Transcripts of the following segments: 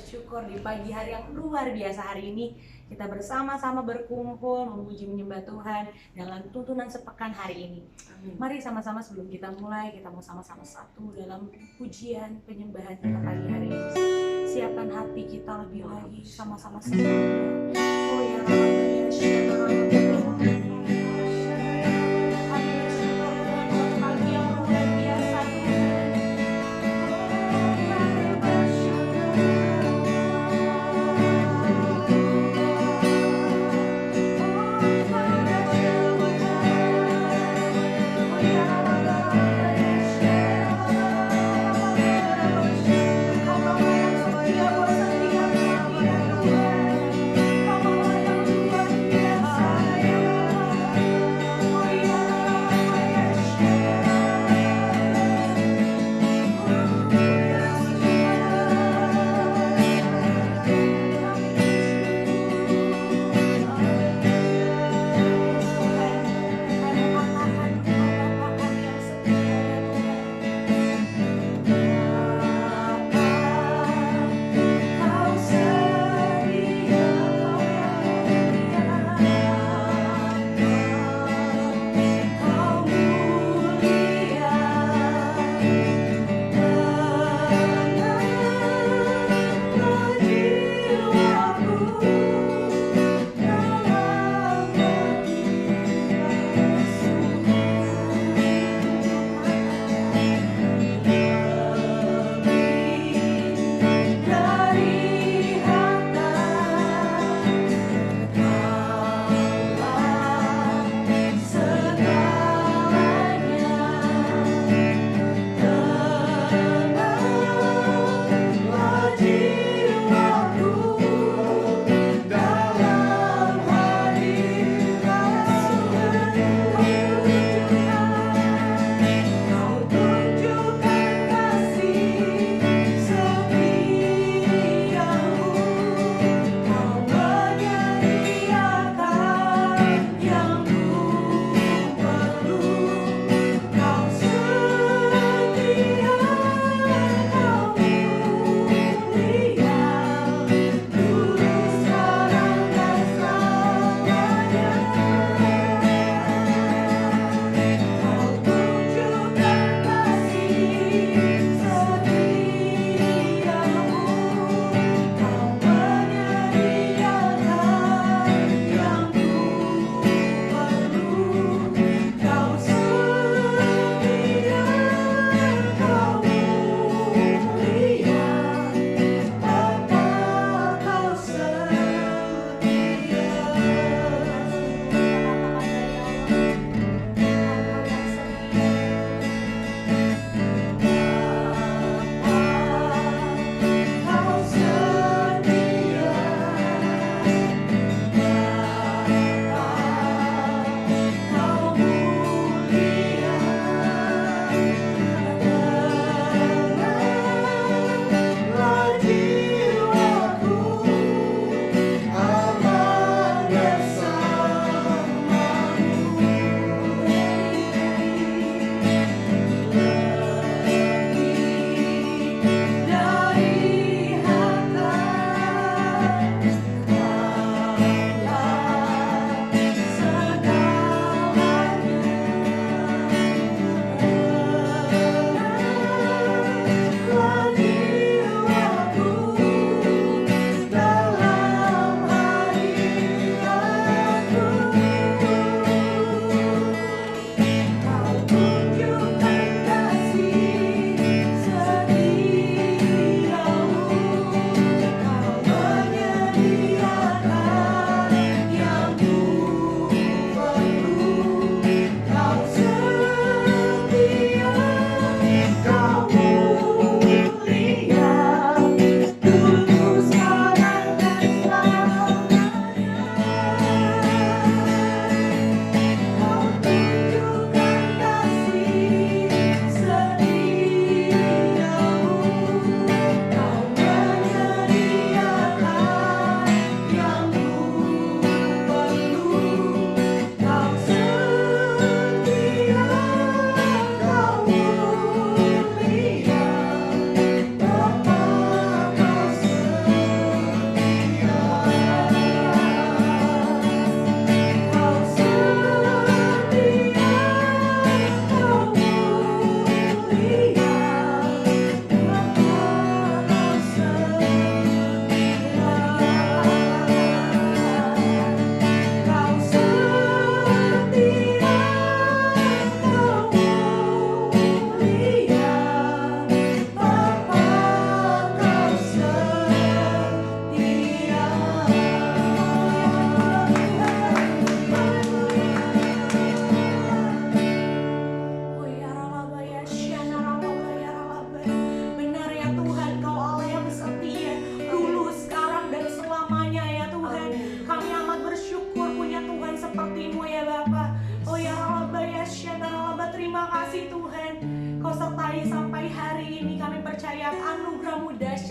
bersyukur di pagi hari yang luar biasa hari ini kita bersama-sama berkumpul memuji menyembah Tuhan dalam tuntunan sepekan hari ini. Mari sama-sama sebelum kita mulai, kita mau sama-sama satu dalam pujian penyembahan kita pagi hari ini. Siapkan hati kita lebih lagi, sama-sama sembah. Oh ya Rabbi, ya Shalom.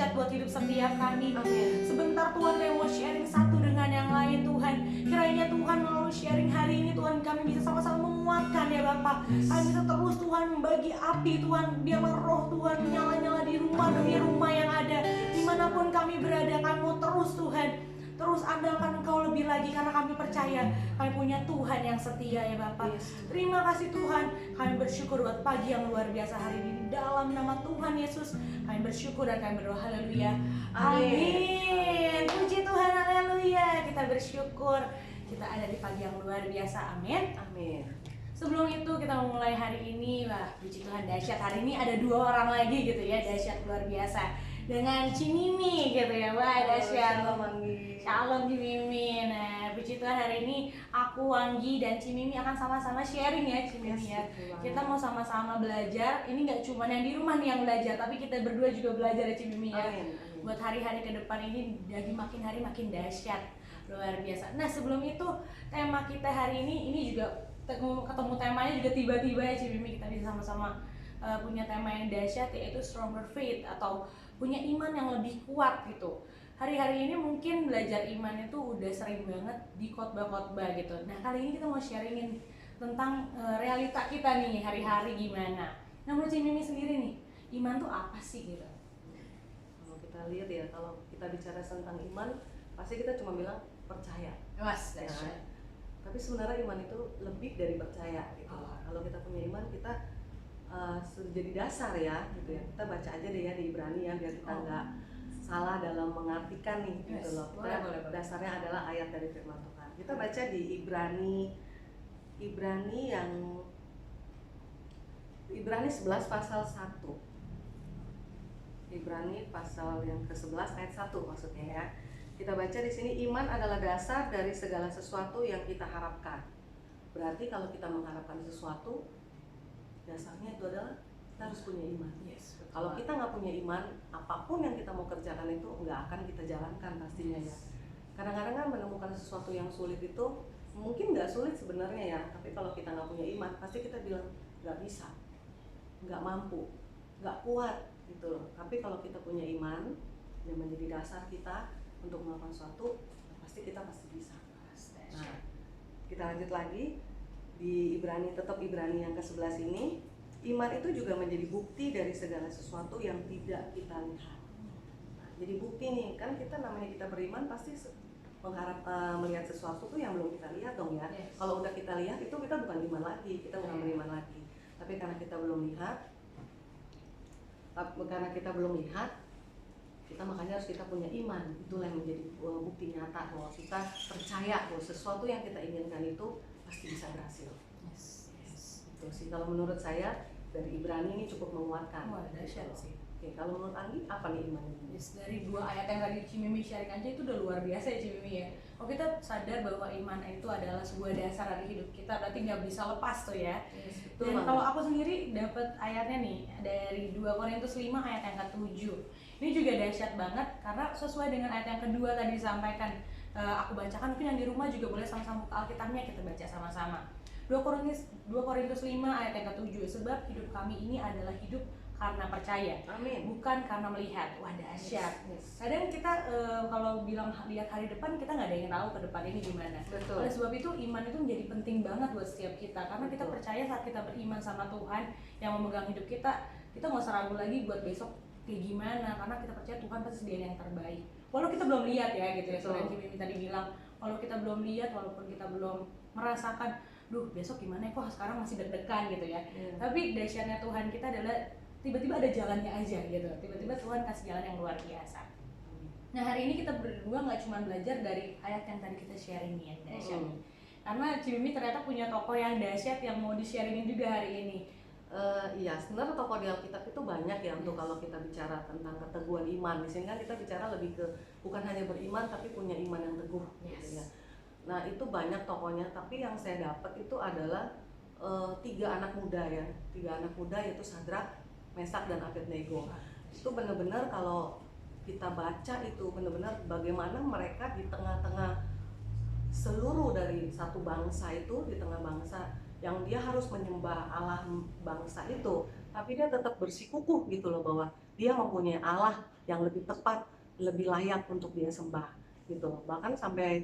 dahsyat buat hidup setiap kami. Amin. Sebentar Tuhan kami mau sharing satu dengan yang lain Tuhan. Kiranya Tuhan melalui sharing hari ini Tuhan kami bisa sama-sama menguatkan ya Bapak. Kami bisa terus Tuhan membagi api Tuhan, biarlah roh Tuhan menyala-nyala di rumah demi rumah yang ada. Dimanapun kami berada kami mau terus Tuhan, terus andalkan Engkau lebih lagi karena kami percaya kami punya Tuhan yang setia ya Bapak. Terima kasih Tuhan, kami bersyukur buat pagi yang luar biasa hari ini. Di dalam nama Tuhan Yesus kami bersyukur dan kami berdoa haleluya. Amin. Puji Tuhan, haleluya. Kita bersyukur kita ada di pagi yang luar biasa. Amin. Amin. Sebelum itu kita memulai hari ini, wah puji Tuhan dahsyat. Hari ini ada 2 orang lagi gitu ya, dahsyat luar biasa. Dengan Cimimi gitu ya, wah dahsyat. Shalom Cimimi. Nah, puji Tuhan hari ini aku, Wanggi dan Cimimi akan sama-sama sharing ya Cimimi ya. Kita mau sama-sama belajar. Ini nggak cuma yang di rumah nih yang belajar, tapi kita berdua juga belajar ya Cimimi ya. Buat hari-hari ke depan ini jadi makin hari makin dahsyat, luar biasa. Nah, sebelum itu tema kita hari ini juga ketemu temanya juga tiba-tiba ya Cimimi, kita bisa sama-sama punya tema yang dahsyat, yaitu stronger faith atau punya iman yang lebih kuat gitu. Hari-hari ini mungkin belajar iman itu udah sering banget di khotbah-khotbah gitu. Nah, kali ini kita mau sharingin tentang realita kita nih hari-hari gimana. Nah, menurut Cimimi sendiri nih, iman tuh apa sih gitu? Kalau kita lihat ya, kalau kita bicara tentang iman, pasti kita cuma bilang percaya. Mas, Nah, tapi sebenarnya iman itu lebih dari percaya gitu. Kalau kita punya iman, kita sudah jadi dasar ya gitu ya. Kita baca aja deh ya di Ibrani ya, biar kita nggak salah dalam mengartikan nih gitu loh. Kita dasarnya adalah ayat dari firman Tuhan. Kita baca di Ibrani 11 pasal 1. Ibrani pasal yang ke-11 ayat 1 maksudnya ya. Kita baca di sini, iman adalah dasar dari segala sesuatu yang kita harapkan. Berarti kalau kita mengharapkan sesuatu, dasarnya itu adalah kita harus punya iman. Kalau kita nggak punya iman, apapun yang kita mau kerjakan itu nggak akan kita jalankan pastinya ya. Kadang-kadang kan menemukan sesuatu yang sulit itu mungkin nggak sulit sebenarnya ya, tapi kalau kita nggak punya iman, pasti kita bilang nggak bisa, nggak mampu, nggak kuat gitu loh. Tapi kalau kita punya iman yang menjadi dasar kita untuk melakukan sesuatu, pasti kita pasti bisa. Nah, kita lanjut lagi di Ibrani yang ke-11 ini, iman itu juga menjadi bukti dari segala sesuatu yang tidak kita lihat. Nah, jadi bukti nih, kan kita namanya kita beriman pasti melihat sesuatu tuh yang belum kita lihat dong ya. Kalau udah kita lihat itu kita bukan iman lagi, kita bukan beriman lagi. Tapi karena kita belum lihat, kita makanya harus kita punya iman. Itulah yang menjadi bukti nyata bahwa kita percaya bahwa sesuatu yang kita inginkan itu pasti bisa berhasil. Itu sih kalau menurut saya dari Ibrani ini cukup menguatkan. Wah, dahsyat sih. Oke, kalau menurut Anggi apa nih iman ini? Dari 2 ayat yang tadi Cimimi sharing aja itu udah luar biasa ya Cimimi ya. Kalau kita sadar bahwa iman itu adalah sebuah dasar dari hidup kita, berarti nggak bisa lepas tuh ya. Dan kalau aku sendiri dapat ayatnya nih dari 2 Korintus 5 ayat yang ke-7. Ini juga dahsyat banget karena sesuai dengan ayat yang kedua tadi disampaikan. Aku bacakan, mungkin yang di rumah juga boleh sama-sama buka Alkitabnya, kita baca sama-sama. 2 Korintus 5 ayat yang ke-7. Sebab hidup kami ini adalah hidup karena percaya, Amin. bukan karena melihat. Wah, dahsyat. Kadang kita kalau bilang lihat hari depan, kita nggak ada yang tahu ke depan ini gimana. Betul. Oleh sebab itu iman itu menjadi penting banget buat setiap kita, karena kita Betul. percaya saat kita beriman sama Tuhan yang memegang hidup kita nggak usah ragu lagi buat besok kayak gimana, karena kita percaya Tuhan pasti sediain yang terbaik. Walau kita belum lihat ya gitu ya, seperti Cimimi tadi bilang, walau kita belum lihat, walaupun kita belum merasakan, duh besok gimana ya, kok sekarang masih deg-degan gitu ya. Tapi dahsyatnya Tuhan kita adalah tiba-tiba ada jalannya aja gitu, tiba-tiba Tuhan kasih jalan yang luar biasa. Nah, hari ini kita berdua nggak cuma belajar dari ayat yang tadi kita sharing yang dahsyat, karena Cimimi ternyata punya tokoh yang dahsyat yang mau di-sharingin juga hari ini. Iya, sebenarnya tokoh di Alkitab itu banyak ya untuk kalau kita bicara tentang keteguhan iman. Di sini kan kita bicara lebih ke bukan hanya beriman tapi punya iman yang teguh gitu ya. Nah, itu banyak tokohnya, tapi yang saya dapat itu adalah 3 anak muda ya. 3 anak muda yaitu Sadrak, Mesak dan Abednego. Itu benar-benar kalau kita baca itu benar-benar bagaimana mereka di tengah-tengah seluruh dari satu bangsa itu, di tengah bangsa yang dia harus menyembah Allah bangsa itu, tapi dia tetap bersikukuh gitu loh bahwa dia mempunyai Allah yang lebih tepat, lebih layak untuk dia sembah gitu. Bahkan sampai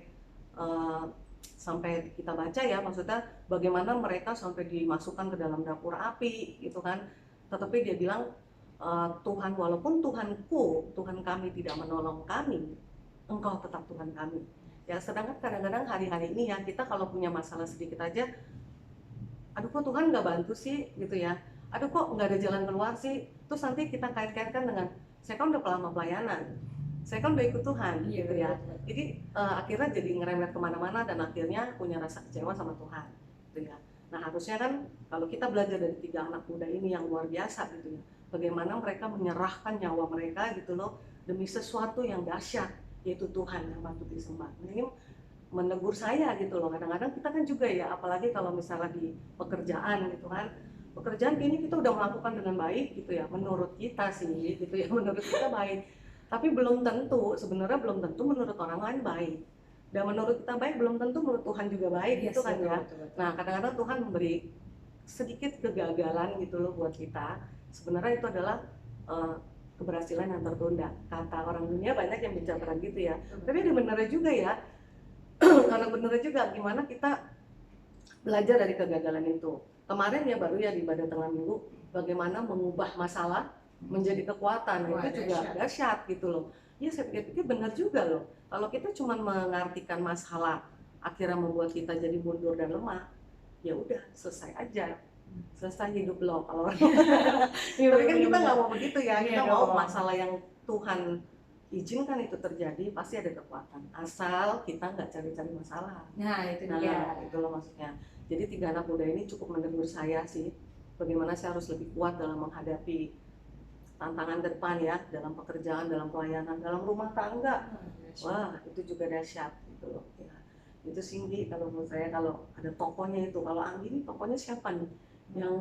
kita baca ya, maksudnya bagaimana mereka sampai dimasukkan ke dalam dapur api gitu kan, tetapi dia bilang Tuhan, walaupun Tuhan kami tidak menolong kami, Engkau tetap Tuhan kami. Ya, sedangkan kadang-kadang hari-hari ini ya, kita kalau punya masalah sedikit aja, aduh kok Tuhan nggak bantu sih gitu ya, aduh kok nggak ada jalan keluar sih, terus nanti kita kait-kaitkan dengan saya kan udah lama pelayanan, saya kan udah ikut Tuhan gitu ya. Jadi akhirnya jadi ngeremet kemana-mana dan akhirnya punya rasa kecewa sama Tuhan gitu ya. Nah, harusnya kan kalau kita belajar dari 3 anak muda ini yang luar biasa gitu ya, bagaimana mereka menyerahkan nyawa mereka gitu loh demi sesuatu yang dahsyat, yaitu Tuhan yang patut disembah. Ini menegur saya gitu loh. Kadang-kadang kita kan juga ya, apalagi kalau misalnya di pekerjaan gitu kan, pekerjaan ini kita udah melakukan dengan baik gitu ya, menurut kita sih gitu ya, menurut kita baik, tapi belum tentu, sebenarnya belum tentu menurut orang lain baik, dan menurut kita baik belum tentu menurut Tuhan juga baik gitu kan ya. Nah, kadang-kadang Tuhan memberi sedikit kegagalan gitu loh buat kita. Sebenarnya itu adalah keberhasilan yang tertunda. Kata orang dunia banyak yang bicara gitu ya, tapi ada benernya juga ya. Karena bener juga gimana kita belajar dari kegagalan itu. Kemarin ya baru ya di ibadah tengah minggu, bagaimana mengubah masalah menjadi kekuatan. Wah, itu juga dahsyat gitu loh. Ya, saya pikir benar juga loh. Kalau kita cuma mengartikan masalah akhirnya membuat kita jadi mundur dan lemah, ya udah selesai aja, selesai hidup lo. Kalau tapi kan kita nggak mau begitu ya, kita mau masalah yang Tuhan izinkan itu terjadi, pasti ada kekuatan, asal kita nggak cari-cari masalah. Nah, itu dia. Itu loh maksudnya. Jadi 3 anak muda ini cukup menegur saya sih, bagaimana saya harus lebih kuat dalam menghadapi tantangan depan ya, dalam pekerjaan, dalam pelayanan, dalam rumah tangga. Wah, itu juga dahsyat gitu loh ya. Itu Cindy kalau menurut saya, kalau ada tokohnya itu. Kalau Anggi ini tokohnya siapa nih yang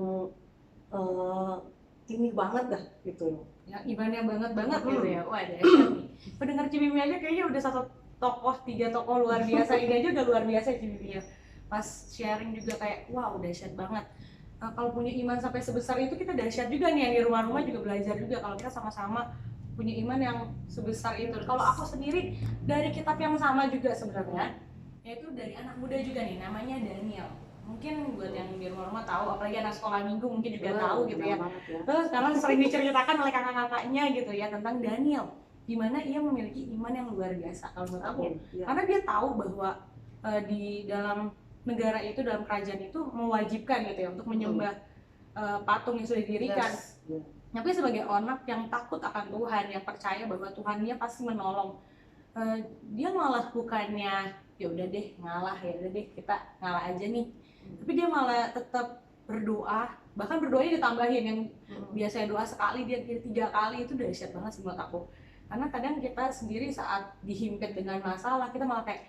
ini banget dah gitu loh, yang imannya banget gitu ya. Wah, dahsyat nih. Pendengar Cimimi aja kayaknya udah 3 tokoh luar biasa. Ini aja udah luar biasa Cimimi ya. Pas sharing juga kayak wow, dahsyat banget. Kalau punya iman sampai sebesar itu, kita dahsyat juga nih yang di rumah-rumah juga belajar juga kalau kita sama-sama punya iman yang sebesar itu. Kalau aku sendiri dari kitab yang sama juga sebenarnya, yaitu dari anak muda juga nih, namanya Daniel. Mungkin buat yang di rumah-rumah tahu, apalagi anak sekolah minggu mungkin juga tahu gitu ya. Terus sekarang sering diceritakan oleh kakak-kakaknya gitu ya tentang Daniel, gimana ia memiliki iman yang luar biasa kalau menurut aku. Karena dia tahu bahwa di dalam negara itu, dalam kerajaan itu mewajibkan gitu ya untuk menyembah patung yang sudah didirikan. Tapi sebagai anak yang takut akan Tuhan, yang percaya bahwa Tuhan dia pasti menolong, dia malah bukannya ya udah deh ngalah, ya udah deh kita ngalah aja nih, tapi dia malah tetap berdoa, bahkan berdoanya ditambahin, yang biasanya doa sekali dia 3 kali. Itu dahsyat banget menurut aku. Karena kadang kita sendiri saat dihimpit dengan masalah, kita malah kayak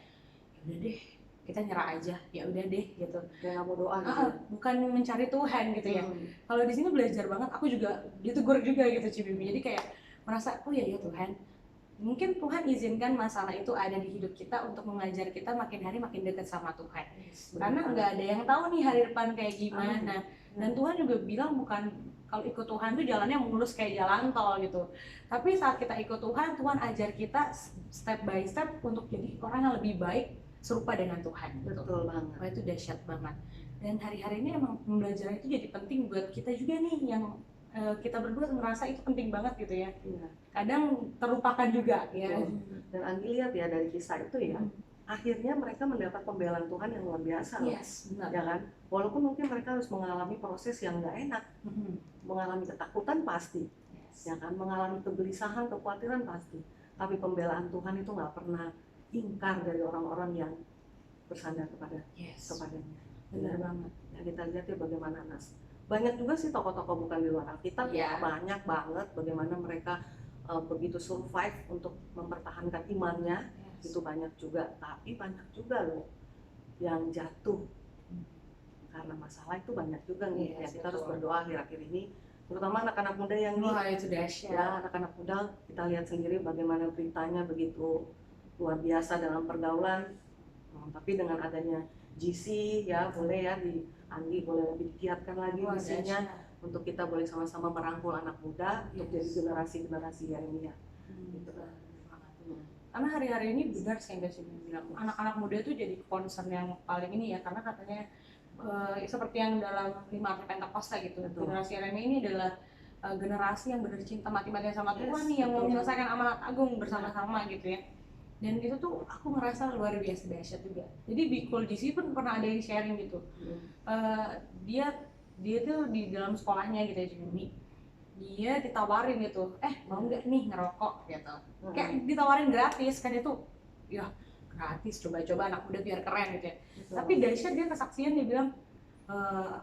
ya udah deh kita nyerah aja, ya udah deh gitu, kayak nggak mau doa gitu. bukan mencari Tuhan gitu ya. Kalau di sini belajar banget, aku juga ditegur juga gitu Cibimi. Jadi kayak merasa oh ya Tuhan, mungkin Tuhan izinkan masalah itu ada di hidup kita untuk mengajar kita makin hari makin dekat sama Tuhan. Karena nggak ada yang tahu nih hari depan kayak gimana. Dan Tuhan juga bilang bukan kalau ikut Tuhan tuh jalannya mulus kayak jalan tol gitu. Tapi saat kita ikut Tuhan, Tuhan ajar kita step by step untuk jadi orang yang lebih baik, serupa dengan Tuhan. Betul banget. Wah, itu dahsyat banget. Dan hari-hari ini emang pembelajaran itu jadi penting buat kita juga nih, yang kita berdua merasa itu penting banget gitu ya. Kadang terlupakan juga ya. Dan Anggi lihat ya dari kisah itu ya, akhirnya mereka mendapat pembelaan Tuhan yang luar biasa loh. Yes, benar. Ya kan? Walaupun mungkin mereka harus mengalami proses yang nggak enak, mengalami ketakutan pasti, ya kan? Mengalami kegelisahan, kekhawatiran pasti. Tapi pembelaan Tuhan itu nggak pernah ingkar dari orang-orang yang bersandar kepadanya. Benar banget. Ya, kita lihat ya bagaimana banyak juga sih tokoh-tokoh bukan di luar Alkitab ya, banyak banget bagaimana mereka begitu survive untuk mempertahankan imannya. Itu banyak juga, tapi banyak juga loh yang jatuh karena masalah. Itu banyak juga nih. Ya, kita harus berdoa akhir-akhir ini, terutama anak-anak muda yang itu dahsyat. Ya, anak-anak muda kita lihat sendiri bagaimana beritanya begitu luar biasa dalam pergaulan. Tapi dengan adanya GC ya, boleh ya di Anggi boleh lebih digiatkan lagi visinya, untuk kita boleh sama-sama merangkul anak muda untuk jadi generasi-generasi yang ini ya. Gitu kan. Karena hari-hari ini benar sih yang Cimi bilang, anak-anak muda itu jadi concern yang paling ini ya, karena katanya seperti yang dalam 5 Arti Pentakosta gitu, generasi RMI ini adalah generasi yang benar cinta mati-matian sama Tuhan nih, yang mau menyelesaikan amanat agung bersama-sama gitu ya. Dan itu tuh aku ngerasa luar biasa dahsyat juga. Jadi di Cool GC pun pernah ada yang sharing gitu. Dia tuh di dalam sekolahnya gitu ya, Cimi, dia ditawarin gitu, mau nggak nih ngerokok gitu, kayak ditawarin gratis kan, itu ya gratis, coba-coba anak muda biar keren gitu ya. Tapi dahsyat dia kesaksian, dia bilang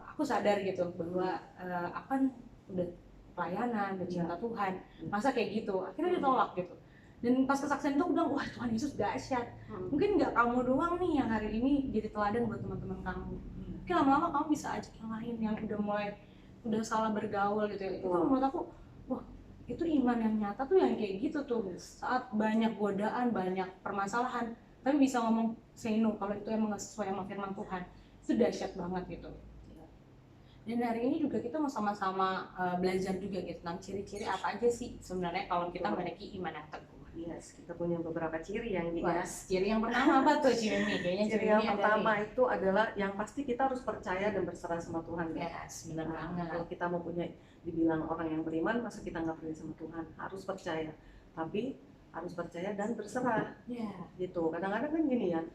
aku sadar gitu bahwa akan udah pelayanan, udah cinta Tuhan, masa kayak gitu, akhirnya ditolak gitu. Dan pas kesaksian itu aku bilang, wah Tuhan Yesus dahsyat. Mungkin nggak kamu doang nih yang hari ini jadi teladan buat teman-teman kamu, mungkin lama-lama kamu bisa ajak yang lain yang udah salah bergaul gitu ya. Itu menurut aku, wah itu iman yang nyata tuh yang kayak gitu tuh. Saat banyak godaan, banyak permasalahan, tapi bisa ngomong say no kalau itu emang gak sesuai sama firman Tuhan. Itu dahsyat banget gitu. Dan hari ini juga kita mau sama-sama belajar juga gitu tentang ciri-ciri apa aja sih sebenarnya kalau kita memiliki iman yang teguh. Yes, kita punya beberapa ciri yang ciri yang pertama apa tuh Cimi? Kayaknya ciri yang pertama itu adalah yang pasti kita harus percaya dan berserah sama Tuhan. Yes, benar banget. Kalau kita mau punya dibilang orang yang beriman, masa kita nggak percaya sama Tuhan? Harus percaya, tapi harus percaya dan berserah. Gitu. Kadang-kadang kan gini ya,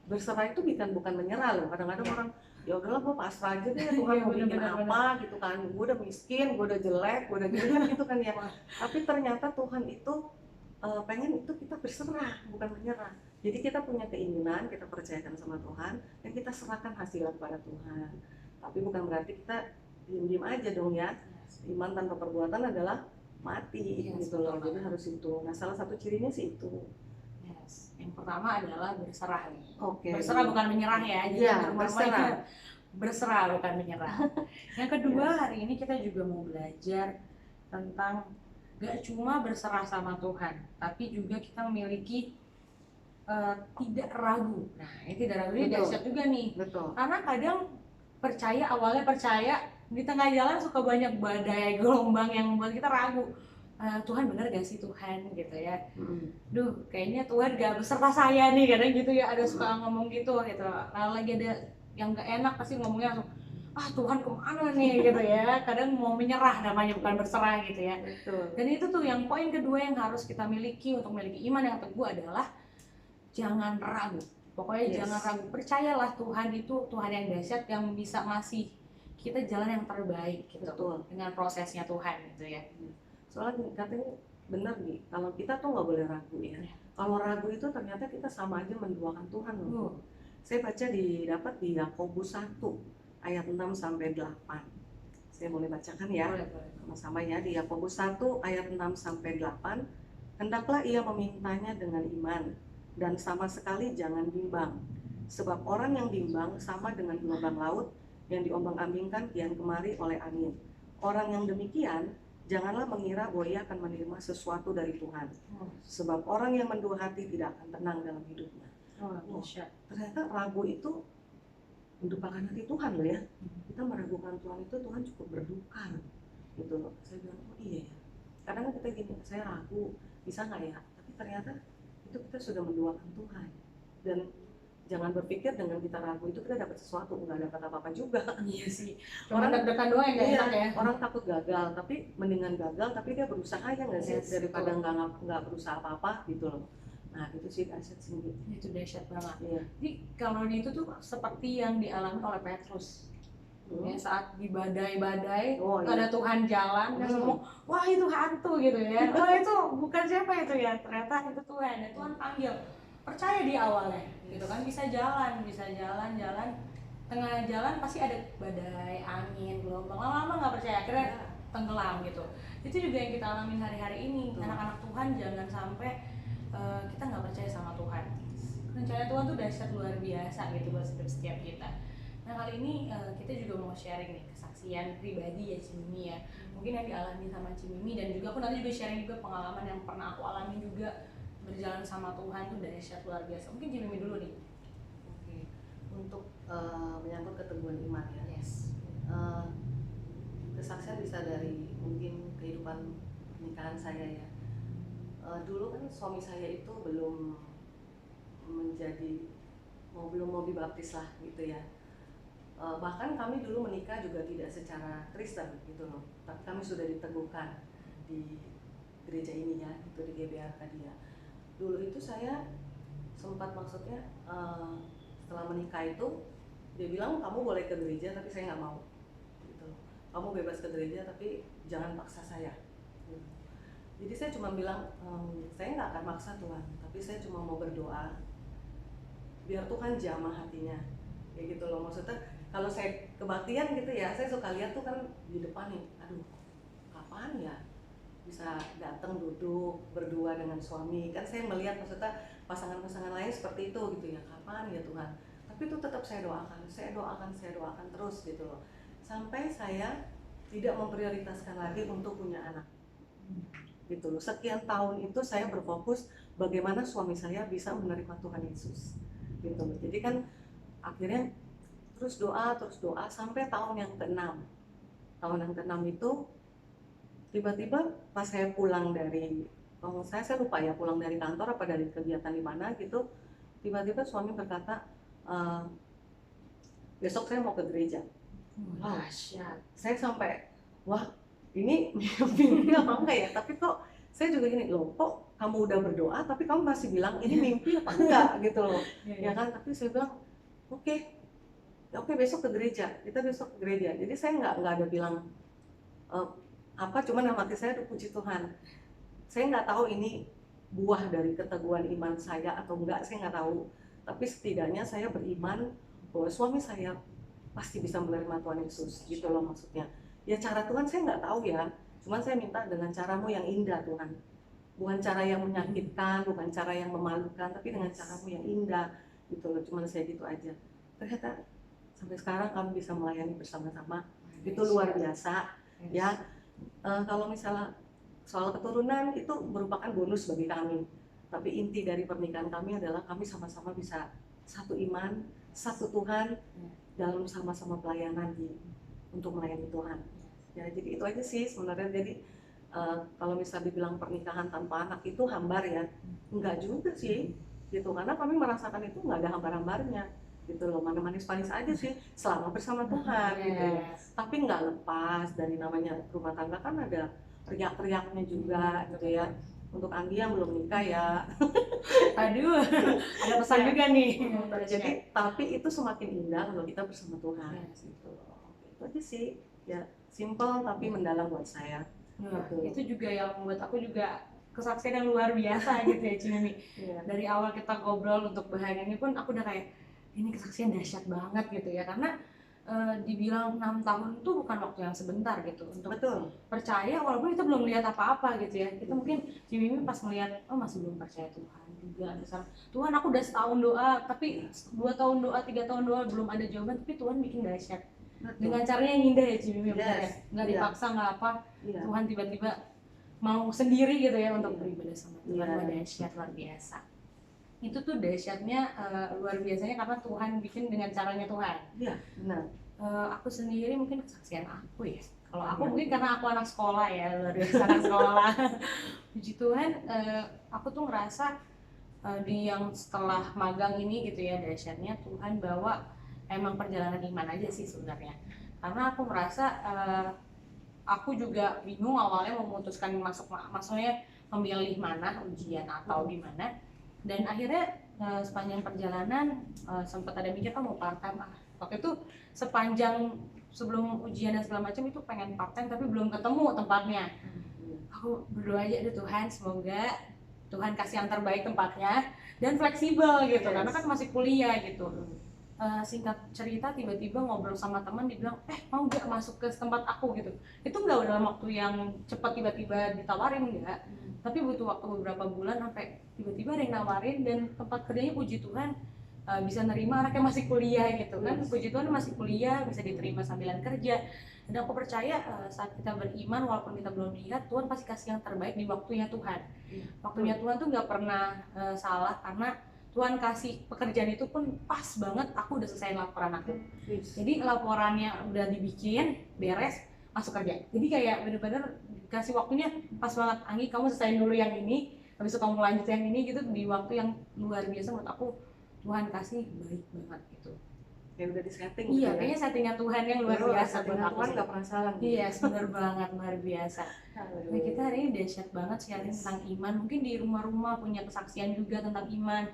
berserah itu bukan menyerah loh. Kadang-kadang orang ya udahlah gue pasrah aja deh, Tuhan mau bikin apa gitu kan, gue udah miskin, gue udah jelek, gue udah gitu kan ya. Tapi ternyata Tuhan itu pengen itu kita berserah, bukan menyerah. Jadi kita punya keinginan, kita percayakan sama Tuhan, dan kita serahkan hasilnya kepada Tuhan. Tapi bukan berarti kita diem-diem aja dong ya. Iman tanpa perbuatan adalah mati, gitu loh. Jadi harus itu. Nah, salah satu cirinya sih itu. Yang pertama adalah berserah nih. Oke. Berserah bukan menyerah ya. Iya, berserah. Berserah bukan menyerah. Yang kedua, hari ini kita juga mau belajar tentang gak cuma berserah sama Tuhan, tapi juga kita memiliki tidak ragu. Nah, ini tidak ragu ini dahsyat juga nih. Betul. Karena kadang awalnya percaya, di tengah jalan suka banyak badai, gelombang yang membuat kita ragu. Tuhan benar gak sih Tuhan gitu ya. Duh, kayaknya Tuhan gak beserta saya nih, kadang gitu ya, ada suka ngomong gitu. Lalu lagi ada yang gak enak pasti ngomongnya langsung, Tuhan kemana nih gitu ya. Kadang mau menyerah namanya, bukan berserah gitu ya. Betul. Dan itu tuh yang poin kedua yang harus kita miliki untuk memiliki iman yang teguh adalah jangan ragu. Pokoknya jangan ragu, percayalah Tuhan itu Tuhan yang dahsyat, yang bisa ngasih kita jalan yang terbaik gitu. Betul. Dengan prosesnya Tuhan gitu ya. Soalnya katanya benar nih, kalau kita tuh nggak boleh ragu ya. Kalau ragu itu ternyata kita sama aja menduakan Tuhan loh. Saya baca dapat di Yakobus 1 ayat 6 sampai 8. Saya boleh bacakan ya. Sama-sama ya, di Yakobus 1 ayat 6 sampai 8. Hendaklah ia memintanya dengan iman dan sama sekali jangan bimbang. Sebab orang yang bimbang sama dengan gelombang laut yang diombang-ambingkan kian kemari oleh angin. Orang yang demikian janganlah mengira bahwa ia akan menerima sesuatu dari Tuhan. Sebab orang yang mendua hati tidak akan tenang dalam hidupnya. Ternyata ragu itu mendupakan hati Tuhan loh ya. Kita meragukan Tuhan itu, Tuhan cukup berduka gitu loh. Saya bilang, oh iya ya. Kadang kita gini, saya ragu, bisa nggak ya? Tapi ternyata itu kita sudah menduakan Tuhan. Dan jangan berpikir dengan kita ragu itu kita dapat sesuatu, nggak dapat apa-apa juga. Iya sih. Orang deg-degan doang yang nggak enak ya. Orang takut gagal, tapi mendingan gagal tapi dia berusaha ya nggak sih, daripada nggak berusaha apa-apa gitu loh. Nah itu sih dahsyat sih. Itu dahsyat banget. Iya. Jadi kalau itu tuh seperti yang dialami oleh Petrus. Ya, saat di badai-badai ada Tuhan jalan, dia ngomong, wah itu hantu gitu ya. Wah itu bukan siapa itu ya, ternyata itu Tuhan. Dan Tuhan panggil. Percaya di awalnya gitu kan, bisa jalan tengah jalan pasti ada badai, angin, gelombang, lama-lama nggak percaya, akhirnya tenggelam gitu. Itu juga yang kita alamin hari-hari ini. Anak-anak Tuhan jangan sampai kita nggak percaya sama Tuhan. Rencana Tuhan tuh dahsyat luar biasa gitu buat setiap kita. Nah kali ini kita juga mau sharing nih kesaksian pribadi ya Cimi ya. Mungkin yang dialami sama Cimi, dan juga aku nanti juga sharing juga pengalaman yang pernah aku alami juga berjalan sama Tuhan tuh dahsyat luar biasa. Mungkin Cimi dulu nih. Untuk menyangkut keteguhan iman ya. kesaksian bisa dari mungkin kehidupan pernikahan saya ya. Dulu kan suami saya itu belum mau dibaptis lah gitu ya. Bahkan kami dulu menikah juga tidak secara Kristen gitu loh, tapi kami sudah diteguhkan di gereja ini ya, itu di GBA Arkadia. Dulu itu saya sempat maksudnya setelah menikah itu dia bilang kamu boleh ke gereja tapi saya nggak mau gitu loh. Kamu bebas ke gereja tapi jangan paksa saya gitu. Jadi saya cuma bilang saya nggak akan maksa Tuhan, tapi saya cuma mau berdoa biar Tuhan jamah hatinya kayak gitu loh. Maksudnya kalau saya kebaktian gitu ya, saya suka lihat tuh kan di depan nih, aduh kapan ya bisa datang duduk berdua dengan suami. Kan saya melihat maksudnya pasangan-pasangan lain seperti itu gitu ya, kapan ya Tuhan. Tapi itu tetap saya doakan terus gitu loh, sampai saya tidak memprioritaskan lagi untuk punya anak gitu loh. Sekian tahun itu saya berfokus bagaimana suami saya bisa menerima Tuhan Yesus gitu loh. Jadi kan akhirnya terus doa sampai tahun yang ke-6. Tahun yang ke-6 itu tiba-tiba pas saya pulang dari, saya lupa ya pulang dari kantor apa dari kegiatan di mana gitu, tiba-tiba suami berkata, besok saya mau ke gereja. Wow, saya sampai wah ini mimpi apa enggak ya, tapi kok saya juga gini loh, kok kamu udah berdoa tapi kamu masih bilang ini mimpi apa enggak gitu loh. Ya kan, tapi saya bilang oke, besok ke gereja, kita besok ke gereja. Jadi saya nggak ada bilang apa, cuman dalam hati saya, puji Tuhan, saya nggak tahu ini buah dari keteguhan iman saya atau enggak, saya nggak tahu, tapi setidaknya saya beriman bahwa suami saya pasti bisa menerima Tuhan Yesus gitu loh. Maksudnya ya cara Tuhan saya nggak tahu ya, cuman saya minta dengan caramu yang indah Tuhan, bukan cara yang menyakitkan, bukan cara yang memalukan, tapi dengan caramu yang indah gitu loh. Cuman saya gitu aja. Ternyata sampai sekarang kami bisa melayani bersama-sama, itu luar biasa ya. Kalau misalnya soal keturunan itu merupakan bonus bagi kami, tapi inti dari pernikahan kami adalah kami sama-sama bisa satu iman, satu Tuhan, dalam sama-sama pelayanan untuk melayani Tuhan ya. Jadi itu aja sih sebenarnya. Jadi kalau misalnya dibilang pernikahan tanpa anak itu hambar ya, enggak juga sih gitu, karena kami merasakan itu nggak ada hambar-hambarnya gitu loh, manis-manis aja sih selama bersama Tuhan gitu ya. Tapi nggak lepas dari namanya rumah tangga, kan ada riak-riaknya juga gitu ya. Untuk Andi yang belum nikah ya, aduh ada pesan juga nih. Jadi tapi itu semakin indah kalau kita bersama Tuhan gitu. Itu aja sih ya, simple tapi mendalam buat saya. Itu juga yang membuat aku juga kesaksian yang luar biasa gitu ya Cimimi. Dari awal kita ngobrol untuk bahan ini pun aku udah kayak, ini kesaksian dahsyat banget gitu ya, karena dibilang 6 tahun itu bukan waktu yang sebentar gitu untuk percaya, walaupun kita belum lihat apa-apa gitu ya. Kita mungkin Cimimi pas melihat, masih belum percaya Tuhan juga, misal Tuhan aku udah setahun doa tapi 2 tahun doa, 3 tahun doa belum ada jawaban, tapi Tuhan bikin dahsyat dengan caranya yang indah ya Cimimi. Nggak dipaksa, nggak apa, Tuhan tiba-tiba mau sendiri gitu ya untuk beribadah sama Tuhan. Dahsyat, luar biasa. Itu tuh dahsyatnya, luar biasanya karena Tuhan bikin dengan caranya Tuhan. Iya, benar. Aku sendiri mungkin kesaksian aku ya. Kalau aku mungkin karena aku anak sekolah ya, luar biasa anak sekolah. Puji Tuhan, aku tuh ngerasa di yang setelah magang ini gitu ya, dahsyatnya Tuhan bawa emang perjalanan iman aja sih sebenarnya. Karena aku merasa aku juga bingung awalnya memutuskan maksudnya memilih mana ujian atau di mana. Dan akhirnya sepanjang perjalanan sempat ada mikir mau part-time. Waktu itu sepanjang sebelum ujian dan segala macam itu pengen part-time tapi belum ketemu tempatnya. Aku berdoa aja deh, Tuhan semoga Tuhan kasih yang terbaik tempatnya dan fleksibel gitu, karena kan masih kuliah gitu. Singkat cerita tiba-tiba ngobrol sama teman, dibilang mau gak masuk ke tempat aku gitu. Itu nggak dalam waktu yang cepat tiba-tiba ditawarin, enggak, tapi butuh waktu beberapa bulan sampai tiba-tiba ada yang nawarin, dan tempat kerjanya puji Tuhan bisa nerima anaknya masih kuliah gitu kan. Puji Tuhan masih kuliah, bisa diterima sambilan kerja. Dan aku percaya saat kita beriman walaupun kita belum lihat, Tuhan pasti kasih yang terbaik di waktunya Tuhan. Waktunya Tuhan tuh nggak pernah salah, karena Tuhan kasih pekerjaan itu pun pas banget. Aku udah selesai laporan aku, jadi laporannya udah dibikin beres, masuk kerja. Jadi kayak bener-bener dikasih waktunya pas banget, Anggi kamu selesaiin dulu yang ini, habis itu kamu lanjut yang ini gitu, di waktu yang luar biasa menurut aku Tuhan kasih baik banget gitu. Kayak udah disetting Iya, gitu ya. kayaknya settingan Tuhan yang luar biasa buat Settingan aku Tuhan sih. nggak pernah salah gitu. Iya, bener banget, luar biasa. Nah, kita hari ini dahsyat banget sharing tentang iman. Mungkin di rumah-rumah punya kesaksian juga tentang iman.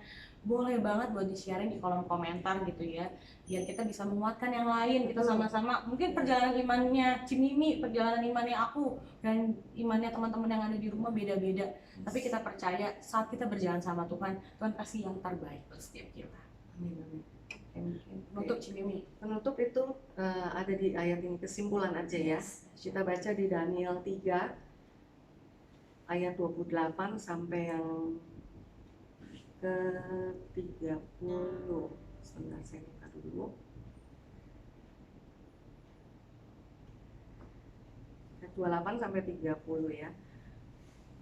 Boleh banget buat di-sharing di kolom komentar gitu ya. Biar kita bisa menguatkan yang lain. Kita sama-sama, mungkin perjalanan imannya Cimimi, perjalanan imannya aku, dan imannya teman-teman yang ada di rumah beda-beda. Tapi kita percaya saat kita berjalan sama Tuhan, Tuhan kasih yang terbaik buat setiap kita. Amin, amin. Untuk Cimimi. Penutup itu ada di ayat ini, kesimpulan aja ya. Kita baca di Daniel 3 ayat 28 sampai yang ke 30. Sebentar saya buka dulu. Ayat 28 sampai 30 ya.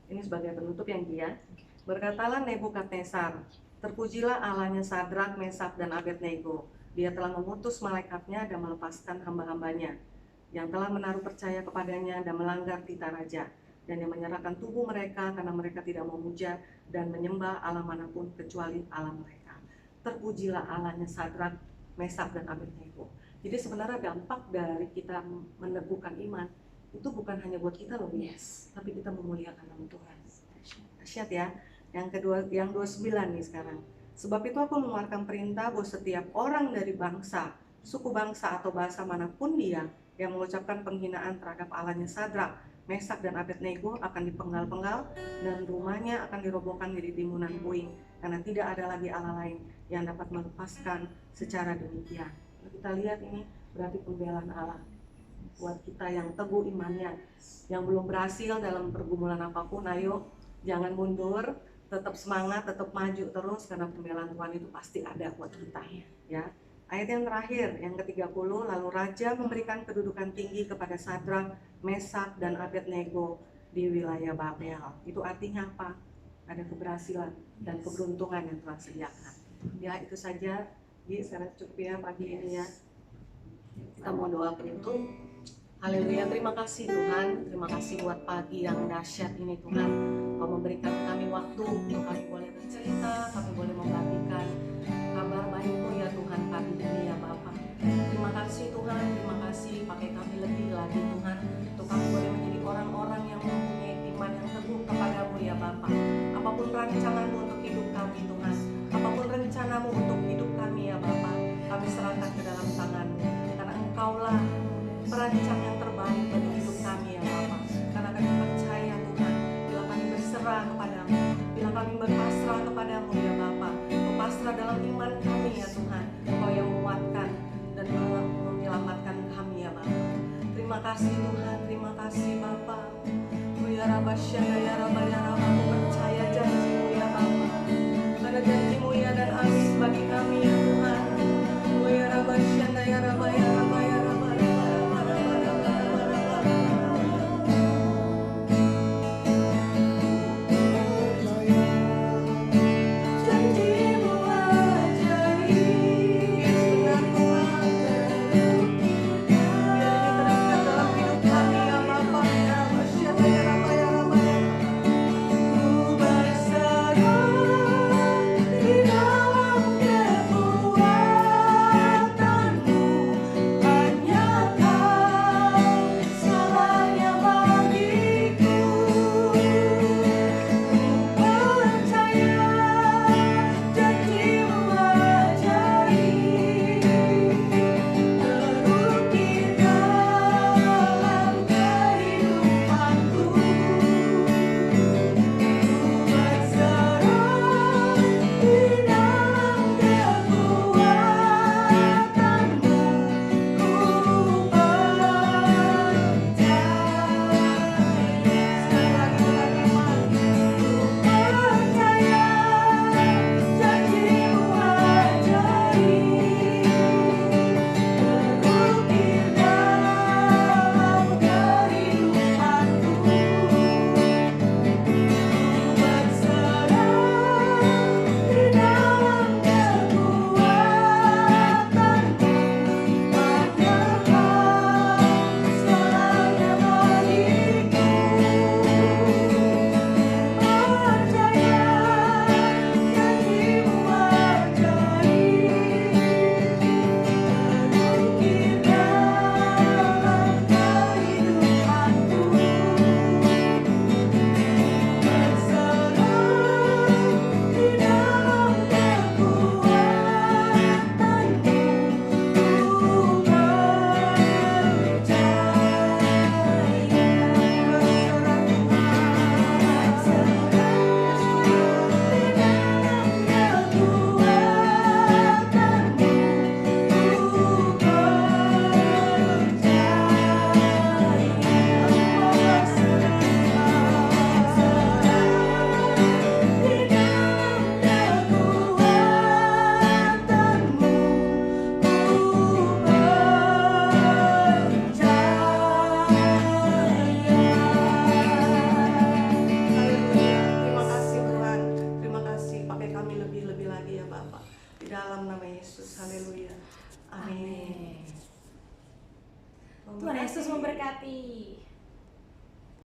Ini sebagai penutup yang dia. Berkatalah Nebukadnezar, terpujilah Allahnya Sadrak, Mesak, dan Abednego. Dia telah memutus malaikatnya dan melepaskan hamba-hambanya yang telah menaruh percaya kepadanya dan melanggar titah raja, dan yang menyerahkan tubuh mereka karena mereka tidak memuja dan menyembah Allah manapun kecuali Allah mereka. Terpujilah Allahnya Sadrak, Mesak, dan Abednego. Jadi sebenarnya dampak dari kita meneguhkan iman itu bukan hanya buat kita loh, tapi kita memuliakan nama Tuhan. Dahsyat ya. Yang kedua, yang 29 nih sekarang. Sebab itu aku mengeluarkan perintah bahwa setiap orang dari bangsa, suku bangsa atau bahasa manapun dia yang mengucapkan penghinaan terhadap Allahnya Sadrak, Mesak, dan Abednego akan dipenggal-penggal dan rumahnya akan dirobohkan menjadi timunan puing, karena tidak ada lagi Allah lain yang dapat melepaskan secara demikian. Kalau kita lihat ini berarti pembelaan Allah buat kita yang teguh imannya, yang belum berhasil dalam pergumulan apapun. Ayo jangan mundur, tetap semangat, tetap maju terus, karena pembelaan Tuhan itu pasti ada buat kita ya. Ayat yang terakhir, yang ke-30, lalu raja memberikan kedudukan tinggi kepada Sadrak, Mesak, dan Abednego di wilayah Babel. Itu artinya apa? Ada keberhasilan dan keberuntungan yang telah disediakan. Ya, itu saja. Saya cukup ya pagi ini ya. Kita mau doa penutup. Haleluya, terima kasih Tuhan. Terima kasih buat pagi yang dahsyat ini Tuhan. Kau memberikan kami waktu untuk kami boleh bercerita, kami boleh membagikan kabar baik-Mu ya Tuhan pagi ini ya Bapa. Terima kasih Tuhan, terima kasih pakai kami lebih lagi Tuhan, untuk kami boleh menjadi orang-orang yang mempunyai iman yang teguh kepadamu ya Bapa. Apapun rancangan-Mu untuk hidup kami Tuhan, apapun rencana-Mu untuk hidup kami ya Bapa, kami serahkan ke dalam tangan-Mu, karena Engkaulah perancang yang terbaik bagi hidup kami ya Bapa. Karena kami percaya Tuhan, bila kami berserah kepadamu, bila kami berpasrah kepadamu ya Bapa, berpasrah dalam iman kami ya Tuhan, Engkau yang menguatkan dan menyelamatkan kami ya Bapa. Terima kasih Tuhan, terima kasih Bapa. Ya Rabba Syada ya Rabba ya Rabba, aku percaya janji-Mu ya Bapa, karena janji-Mu ya dan amin bagi kami ya Tuhan. Ya Rabba Syada ya Rabba ya Rabba ya Rabba. Di dalam nama Yesus, haleluya. Amin. Tuhan Yesus memberkati.